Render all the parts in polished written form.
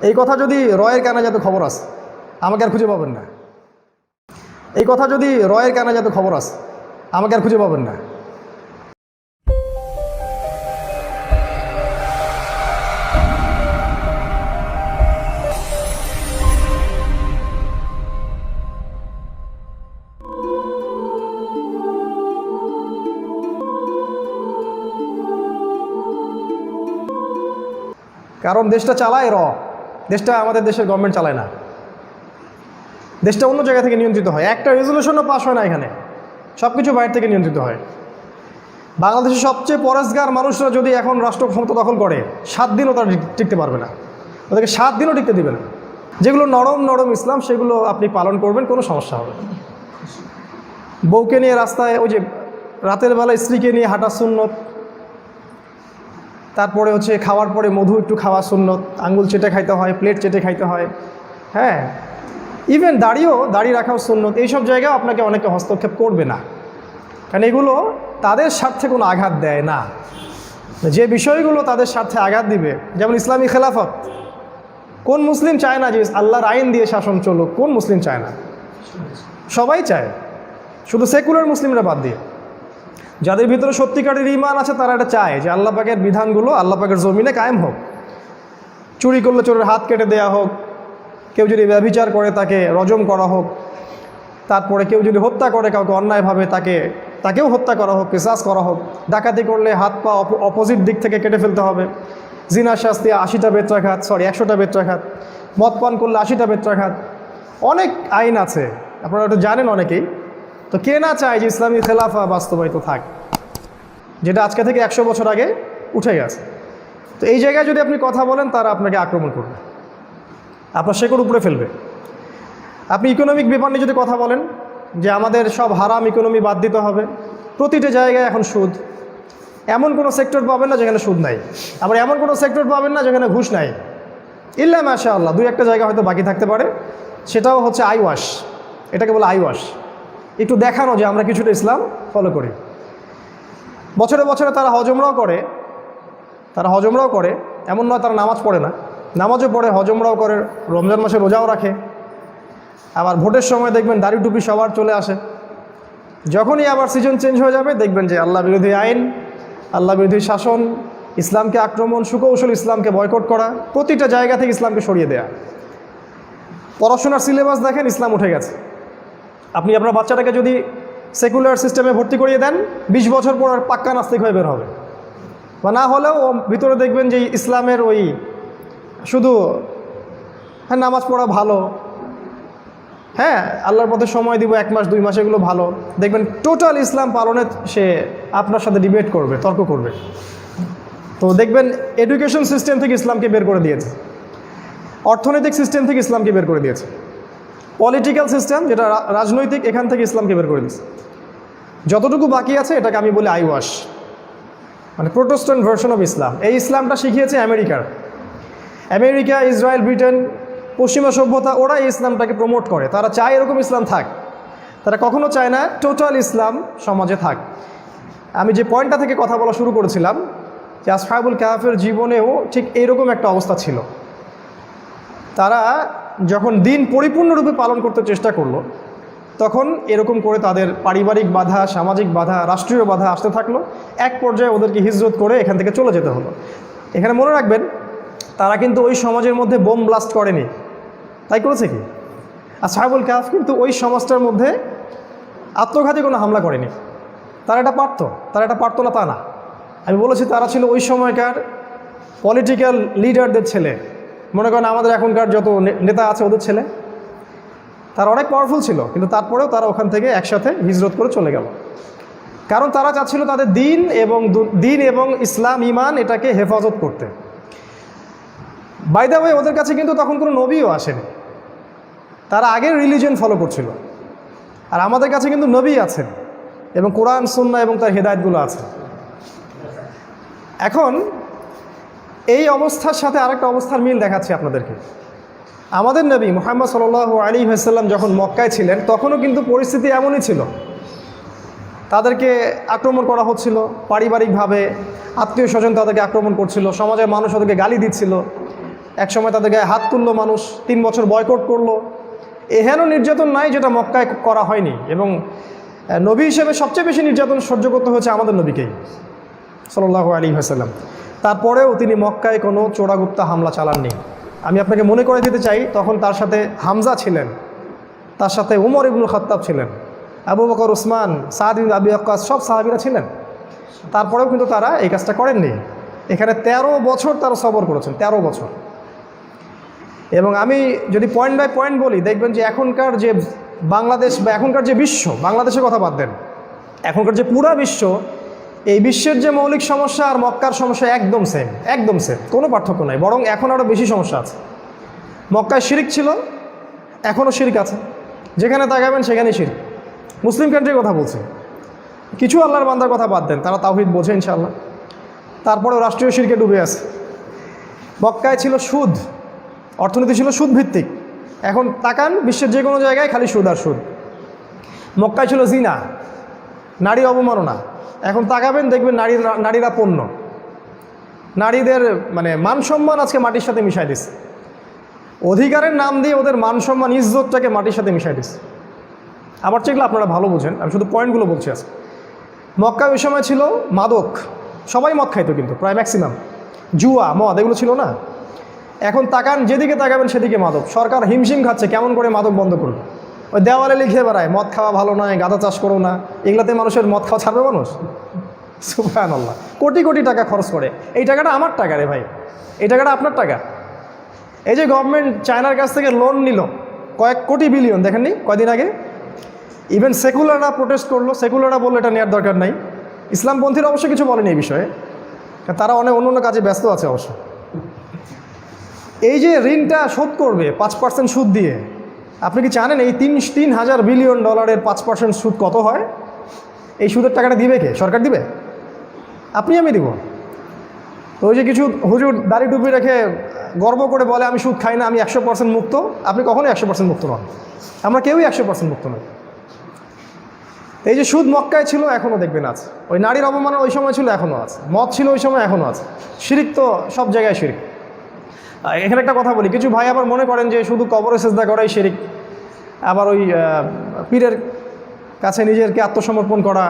এই কথা যদি রয়ের কানে যাতে খবর আছে, আমাকে আর খুঁজে পাবেন না। এই কথা যদি রয়ের কানে যাতে খবর আছে, আমাকে আর খুঁজে পাবেন না। কারণ দেশটা চালায় দেশটা আমাদের দেশের গভর্নমেন্ট চালায় না, দেশটা অন্য জায়গা থেকে নিয়ন্ত্রিত হয়। একটা রেজলিউশনও পাস হয় না, এখানে সব কিছু বাইরে থেকে নিয়ন্ত্রিত হয়। বাংলাদেশের সবচেয়ে পরেশগার মানুষরা যদি এখন রাষ্ট্র ক্ষমতা দখল করে, 7 দিনও তারা টিকতে পারবে না, ওদেরকে 7 দিনও টিকতে দিবে না। যেগুলো নরম নরম ইসলাম সেগুলো আপনি পালন করবেন, কোনো সমস্যা হবে না। বউকে নিয়ে রাস্তায়, ওই যে রাতের বেলা স্ত্রীকে নিয়ে হাঁটা সুন্নত, তারপরে হচ্ছে খাওয়ার পরে মধু একটু খাওয়া সুন্নত, আঙ্গুল চেটে খাইতে হয়, প্লেট চেটে খাইতে হয়, হ্যাঁ, ইভেন দাড়ি রাখাও সুন্নত। এইসব জায়গায় আপনাকে অনেকে হস্তক্ষেপ করবে না, কারণ এগুলো তাদের স্বার্থে কোনো আঘাত দেয় না। যে বিষয়গুলো তাদের স্বার্থে আঘাত দিবে, যেমন ইসলামী খেলাফত, কোন মুসলিম চায় না যে আল্লাহর আইন দিয়ে শাসন চলুক? কোন মুসলিম চায় না? সবাই চায়, শুধু সেকুলার মুসলিমরা বাদ দিয়ে। যাদের ভিতরে সত্যিকারের ঈমান আছে তারা এটা চায় যে আল্লাহ পাকের বিধানগুলো আল্লাহ পাকের জমিনে কায়েম হোক। চুরি করলে চোরের হাত কেটে দেয়া হোক, কেউ যদি ব্যভিচার করে তাকে রজম করা হোক, তারপরে কেউ যদি হত্যা করে কাউকে অন্যায়ভাবে তাকেও হত্যা করা হোক, কিসাস করা হোক। ডাকাতি করলে হাত পা অপোজিট দিক থেকে কেটে ফেলতে হবে। জিনার শাস্তি 80টা বেত্রাঘাত, 100টা বেত্রাঘাত। মদ পান করলে 80টা বেত্রাঘাত। অনেক আইন আছে, আপনারা একটু জানেন অনেকেই। তো কে না চায় যে ইসলামী খেলাফা বাস্তবায়িত থাক, যেটা আজকে থেকে 100 বছর আগে উঠে গেছে। তো এই জায়গায় যদি আপনি কথা বলেন, তারা আপনাকে আক্রমণ করবে, আপনার শেকড় উপরে ফেলবে। আপনি ইকোনমিক ব্যাপার নিয়ে যদি কথা বলেন যে আমাদের সব হারাম ইকোনমি বাদ দিতে হবে, প্রতিটা জায়গায় এখন সুদ, এমন কোনো সেক্টর পাবেন না যেখানে সুদ নাই, আবার এমন কোনো সেক্টর পাবেন না যেখানে ঘুষ নাই। ইল্লা মাশাআল্লাহ 2-1টা জায়গা হয়তো বাকি থাকতে পারে, সেটাও হচ্ছে আইওয়াশ, এটাকে বলে আইওয়াশ, একটু দেখানো যে আমরা কিছুটা ইসলাম ফলো করি। বছরে বছরে তারা হজমরাও করে, এমন নয় তারা নামাজ পড়ে না, নামাজও পড়ে, হজমরাও করে, রমজান মাসে রোজাও রাখে। আবার ভোটের সময় দেখবেন দাড়ি টুপি সবার চলে আসে। যখনই আবার সিজন চেঞ্জ হয়ে যাবে, দেখবেন যে আল্লাহ বিরোধী আইন, আল্লাহ বিরোধী শাসন, ইসলামকে আক্রমণ, সুকৌশল ইসলামকে বয়কট করা, প্রতিটা জায়গা থেকে ইসলামকে সরিয়ে দেয়া। পড়াশোনার সিলেবাস দেখেন, ইসলাম উঠে গেছে। আপনি আপনার বাচ্চাটাকে যদি সেকুলার সিস্টেমে ভর্তি করিয়ে দেন, 20 বছর পর আর পাক্কা নাস্তিক হয়ে বের হবে। বা না হলেও ভিতরে দেখবেন যে ইসলামের ওই শুধু হ্যাঁ নামাজ পড়া ভালো, হ্যাঁ আল্লাহর পথে সময় দিব 1 মাস 2 মাস, এগুলো ভালো। দেখবেন টোটাল ইসলাম পালনে সে আপনার সাথে ডিবেট করবে, তর্ক করবে। তো দেখবেন এডুকেশন সিস্টেম থেকে ইসলামকে বের করে দিয়েছে, অর্থনৈতিক সিস্টেম থেকে ইসলামকে বের করে দিয়েছে, পলিটিক্যাল সিস্টেম যেটা রাজনৈতিক, এখান থেকে ইসলামকে বের করে দিয়েছে। যতটুকু বাকি আছে এটাকে আমি বলি আইওয়াশ, মানে প্রোটেস্ট্যান্ট ভার্সন অফ ইসলাম। এই ইসলামটা শিখিয়েছে আমেরিকা, ইসরায়েল, ব্রিটেন, পশ্চিমা সভ্যতা, ওরা এই ইসলামটাকে প্রমোট করে। তারা চায় এরকম ইসলাম থাক, তারা কখনো চায় না টোটাল ইসলাম সমাজে থাক। আমি যে পয়েন্টটা থেকে কথা বলা শুরু করেছিলাম যে আসহাবুল কাহফের জীবনেও ঠিক এইরকম একটা অবস্থা ছিল। তারা যখন দিন পরিপূর্ণরূপে পালন করতে চেষ্টা করলো, তখন এরকম করে তাদের পারিবারিক বাধা, সামাজিক বাধা, রাষ্ট্রীয় বাধা আসতে থাকলো। এক পর্যায়ে ওদেরকে হিজরত করে এখান থেকে চলে যেতে হলো। এখানে মনে রাখবেন, তারা কিন্তু ওই সমাজের মধ্যে বোম ব্লাস্ট করেনি, তাই করেছে কি? আসহাবুল কাহফ কিন্তু ওই সমাজটার মধ্যে আত্মঘাতী কোনো হামলা করেনি। তারা এটা পারতো না তা না। আমি বলেছি তারা ছিল ওই সময়কার পলিটিক্যাল লিডারদের ছেলে। মনে করেন আমাদের এখনকার যত নেতা আছে ওদের ছেলে। তারা অনেক পাওয়ারফুল ছিল, কিন্তু তারপরেও তারা ওখান থেকে একসাথে হিজরত করে চলে গেল। কারণ তারা চাচ্ছিল তাদের দিন এবং ইসলাম, ইমান, এটাকে হেফাজত করতে। বাই দ্য ওয়ে, ওদের কাছে কিন্তু তখন কোনো নবীও আসেনি, তারা আগের রিলিজিয়ন ফলো করছিল। আর আমাদের কাছে কিন্তু নবী আছেন এবং কোরআন, সুন্নাহ এবং তার হেদায়েতগুলো আছে। এখন এই অবস্থার সাথে আরেকটা অবস্থার মিল দেখাচ্ছি আপনাদেরকে। আমাদের নবী মুহাম্মদ সাল্লাল্লাহু আলাইহি ওয়াসাল্লাম যখন মক্কায় ছিলেন, তখনও কিন্তু পরিস্থিতি এমনই ছিল। তাদেরকে আক্রমণ করা হচ্ছিল পারিবারিকভাবে, আত্মীয় স্বজন তাদেরকে আক্রমণ করছিল, সমাজের মানুষ ওদেরকে গালি দিচ্ছিল। এক সময় তাদের গায়ে হাত তুললো মানুষ, 3 বছর বয়কট করলো। এহেন নির্যাতন নাই যেটা মক্কায় করা হয়নি। এবং নবী হিসেবে সবচেয়ে বেশি নির্যাতন সহ্য করতে হয়েছে আমাদের নবীকেই সাল্লাল্লাহু আলাইহি ওয়াসাল্লাম। তারপরেও তিনি মক্কায় কোনো চোরাগুপ্তা হামলা চালাননি। আমি আপনাকে মনে করে দিতে চাই, তখন তার সাথে হামজা ছিলেন, তার সাথে উমর ইবনুল খাত্তাব ছিলেন, আবু বকর, উসমান, সাদ ইবনে আবি ওয়াক্কাস, সব সাহাবীরা ছিলেন। তারপরেও কিন্তু তারা এই কাজটা করেননি। এখানে 13 বছর তারা সবর করেছেন, 13 বছর। এবং আমি যদি পয়েন্ট বাই পয়েন্ট বলি, দেখবেন যে এখনকার যে বাংলাদেশ বা এখনকার যে বিশ্ব, বাংলাদেশের কথা বাদ দেন, এখনকার যে পুরা বিশ্ব, এই বিশ্বের যে মৌলিক সমস্যা আর মক্কার সমস্যা একদম সেম, একদম সেম, কোনো পার্থক্য নাই। বরং এখন আরও বেশি সমস্যা আছে। মক্কায় শিরিক ছিল, এখনও শিরিক আছে, যেখানে তাকাবেন সেখানেই শিরিক। মুসলিম কান্ট্রির কথা বলছে, কিছু আল্লাহর বান্দার কথা বাদ দেন, তারা তাওহীদ বোঝে ইনশাআল্লাহ, তারপরেও রাষ্ট্রীয় শিরকে ডুবে আছে। মক্কায় ছিল সুদ, অর্থনীতি ছিল সুদ ভিত্তিক। এখন তাকান বিশ্বের যে কোনো জায়গায় খালি সুদ আর সুদ। মক্কায় ছিল জিনা, নারী অবমাননা। এখন তাকাবেন দেখবেন নারীরা পণ্য, নারীদের মানে মান সম্মান আজকে মাটির সাথে মিশাই দিচ্ছে। অধিকারের নাম দিয়ে ওদের মান সম্মান, ইজ্জতটাকে মাটির সাথে মিশাই দিচ্ছে। আমার চেয়েগুলো আপনারা ভালো বুঝেন, আমি শুধু পয়েন্টগুলো বলছি আজকে। মক্কায় ওই সময় ছিল মাদক, সবাই মদ খাইতো, কিন্তু প্রায় ম্যাক্সিমাম। জুয়া, মদ, এগুলো ছিল না। এখন তাকান, যেদিকে তাকাবেন সেদিকে মাদক। সরকার হিমশিম খাচ্ছে কেমন করে মাদক বন্ধ করবে। ওই দেওয়ালে লিখে বেড়ায় মদ খাওয়া ভালো নয়, গাঁদা চাষ করো না। এগুলাতে মানুষের মদ খাওয়া ছাড়বে মানুষ? সুবহানাল্লাহ। কোটি কোটি টাকা খরচ করে। এই টাকাটা আমার টাকা রে ভাই, এই টাকাটা আপনার টাকা। এই যে গভর্নমেন্ট চায়নার কাছ থেকে লোন নিল কয়েক কোটি বিলিয়ন, দেখেননি কয়দিন আগে? ইভেন সেকুলাররা প্রোটেস্ট করলো, সেকুলাররা বললো এটা নেওয়ার দরকার নাই। ইসলামপন্থীরা অবশ্য কিছু বলেনি এই বিষয়ে, তারা অনেক অন্য কাজে ব্যস্ত আছে অবশ্য। এই যে ঋণটা শোধ করবে 5% সুদ দিয়ে, আপনি কি জানেন এই 3,000 বিলিয়ন ডলারের 5% সুদ কত হয়? এই সুদের টাকাটা দিবে কে? সরকার দিবে? আপনি আমি দিব? তো ওই যে কিছু হুজুর দাড়ি টুপি রেখে গর্ব করে বলে আমি সুদ খাই না, আমি 100% মুক্ত। আপনি কখনোই 100% মুক্ত নন, আমরা কেউই 100% মুক্ত নই। এই যে সুদ মক্কায় ছিল, এখনও দেখবেন আছে। ওই নারীর অবমাননা ওই সময় ছিল, এখনও আছে। মদ ছিল ওই সময়, এখনও আছে। শিরিক তো সব জায়গায় শিরিক। এখানে একটা কথা বলি, কিছু ভাই আবার মনে করেন যে শুধু কবরে সেজদা করাই শিরিক, আবার ওই পীরের কাছে নিজেরকে আত্মসমর্পণ করা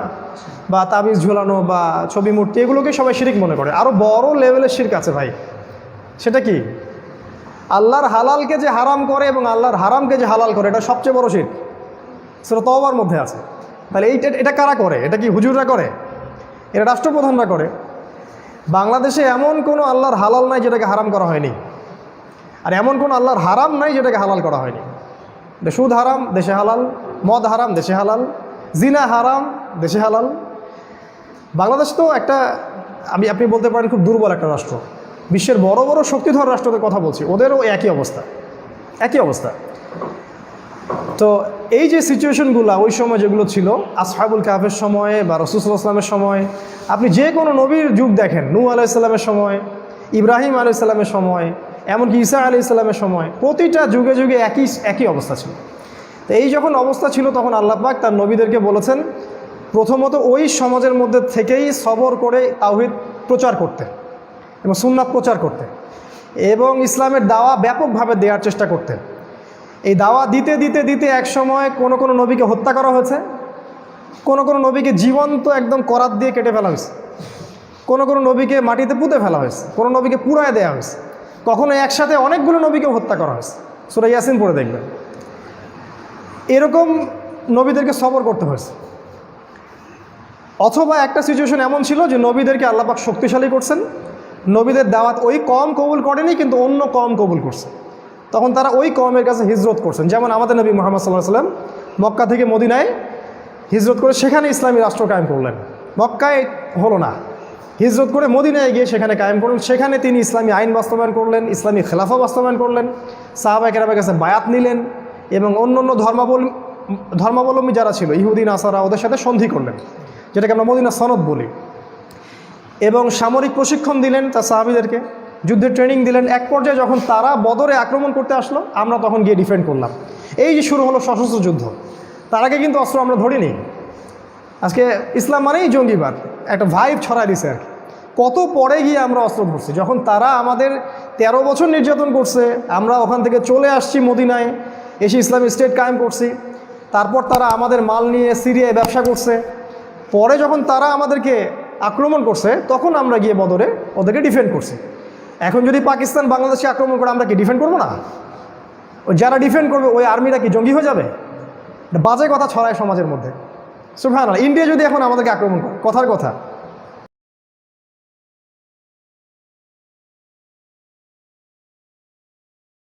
বা তাবিজ ঝুলানো বা ছবি মূর্তি, এগুলোকে সবাই শিরিক মনে করে। আরও বড় লেভেলের শিরক আছে ভাই। সেটা কি? আল্লাহর হালালকে যে হারাম করে এবং আল্লাহর হারামকে যে হালাল করে, এটা সবচেয়ে বড় শিরক। সেটা তওবার মধ্যে আছে। তাহলে এটা কারা করে? এটা কি হুজুররা করে? এটা রাষ্ট্রপ্রধানরা করে। বাংলাদেশে এমন কোনো আল্লাহর হালাল নাই যেটাকে হারাম করা হয়নি, আর এমন কোনো আল্লাহর হারাম নাই যেটাকে হালাল করা হয়নি। সুদ হারাম, দেশে হালাল। মদ হারাম, দেশে হালাল। জিনা হারাম, দেশে হালাল। বাংলাদেশ তো একটা, আপনি বলতে পারেন খুব দুর্বল একটা রাষ্ট্র। বিশ্বের বড় বড় শক্তিধর রাষ্ট্রদের কথা বলছি, ওদেরও একই অবস্থা, একই অবস্থা। তো এই যে সিচুয়েশনগুলো ওই সময় যেগুলো ছিল, আসহাবুল কাহফের সময়ে বা রাসূল সাল্লাল্লাহু আলাইহি ওয়াসাল্লামের সময়, আপনি যে কোনো নবীর যুগ দেখেন, নূহ আলাইহিস সালামের সময়, ইব্রাহিম আলাইহিস সালামের সময়, এমনকি ঈসা আলাইহিস সালামের সময়, প্রতিটা যুগে যুগে একই অবস্থা ছিল। তো এই যখন অবস্থা ছিল, তখন আল্লাহ পাক তার নবীদেরকে বলেছেন প্রথমত ওই সমাজের মধ্যে থেকেই সবর করে তাওহীদ প্রচার করতে এবং সুন্নাত প্রচার করতে এবং ইসলামের দাওয়া ব্যাপকভাবে দেওয়ার চেষ্টা করতে। এই দাওয়া দিতে দিতে দিতে এক সময় কোনো নবীকে হত্যা করা হয়েছে, কোনো নবীকে জীবন্ত একদম করাত দিয়ে কেটে ফেলা হয়েছে, কোনো নবীকে মাটিতে পুঁতে ফেলা হয়েছে, কোনো নবীকে পুড়ায় দেওয়া হয়েছে, কখনো একসাথে অনেকগুলো নবীকে হত্যা করা হয়েছে। সূরা ইয়াসিন পড়ে দেখবেন। এরকম নবীদেরকে সবর করতে হয়েছে। অথবা একটা সিচুয়েশন এমন ছিল যে নবীদেরকে আল্লাহ পাক শক্তিশালী করছেন, নবীদের দাওয়াত ওই কম কবুল করেনি, কিন্তু অন্য কম কবুল করছে। তখন তারা ওই কওমের কাছে হিজরত করছেন। যেমন আমাদের নবী মুহাম্মদ সাল্লাল্লাহু আলাইহি ওয়াসাল্লাম মক্কা থেকে মদিনায় হিজরত করে সেখানে ইসলামী রাষ্ট্র কায়েম করলেন। মক্কায় হলো না, হিজরত করে মদিনায় গিয়ে সেখানে কায়েম করলেন। সেখানে তিনি ইসলামী আইন বাস্তবায়ন করলেন, ইসলামী খেলাফা বাস্তবায়ন করলেন, সাহাবায়ে কেরামের কাছে বায়াত নিলেন এবং অন্য ধর্মাবলম্বী যারা ছিল, ইহুদি নাসারা, ওদের সাথে সন্ধি করলেন, যেটাকে আমরা মদিনা সনদ বলি। এবং সামরিক প্রশিক্ষণ দিলেন তার সাহাবীদেরকে, যুদ্ধের ট্রেনিং দিলেন। এক পর্যায়ে যখন তারা বদরে আক্রমণ করতে আসলো, আমরা তখন গিয়ে ডিফেন্ড করলাম। এই যে শুরু হলো সশস্ত্র যুদ্ধ। তার আগে কিন্তু অস্ত্র আমরা ধরিনি। আজকে ইসলাম মানেই জঙ্গিবাদ, একটা ভাইব ছড়ায় দিছে আর কি। কত পরে গিয়ে আমরা অস্ত্র ধরছি, যখন তারা আমাদের 13 বছর নির্যাতন করছে, আমরা ওখান থেকে চলে আসছি মদিনায়, এসে ইসলামিক স্টেট কায়েম করছি। তারপর তারা আমাদের মাল নিয়ে সিরিয়ায় ব্যবসা করছে। পরে যখন তারা আমাদেরকে আক্রমণ করছে, তখন আমরা গিয়ে বদরে ওদেরকে ডিফেন্ড করছি। এখন যদি পাকিস্তান বাংলাদেশকে আক্রমণ করে, আমরা কি ডিফেন্ড করবো না? যারা ডিফেন্ড করবে ওই আর্মিরা কি জঙ্গি হয়ে যাবে? বাজে কথা ছড়ায় সমাজের মধ্যে। সুবহানাল্লাহ। ইন্ডিয়া যদি এখন আমাদেরকে আক্রমণ করে, কথার কথা,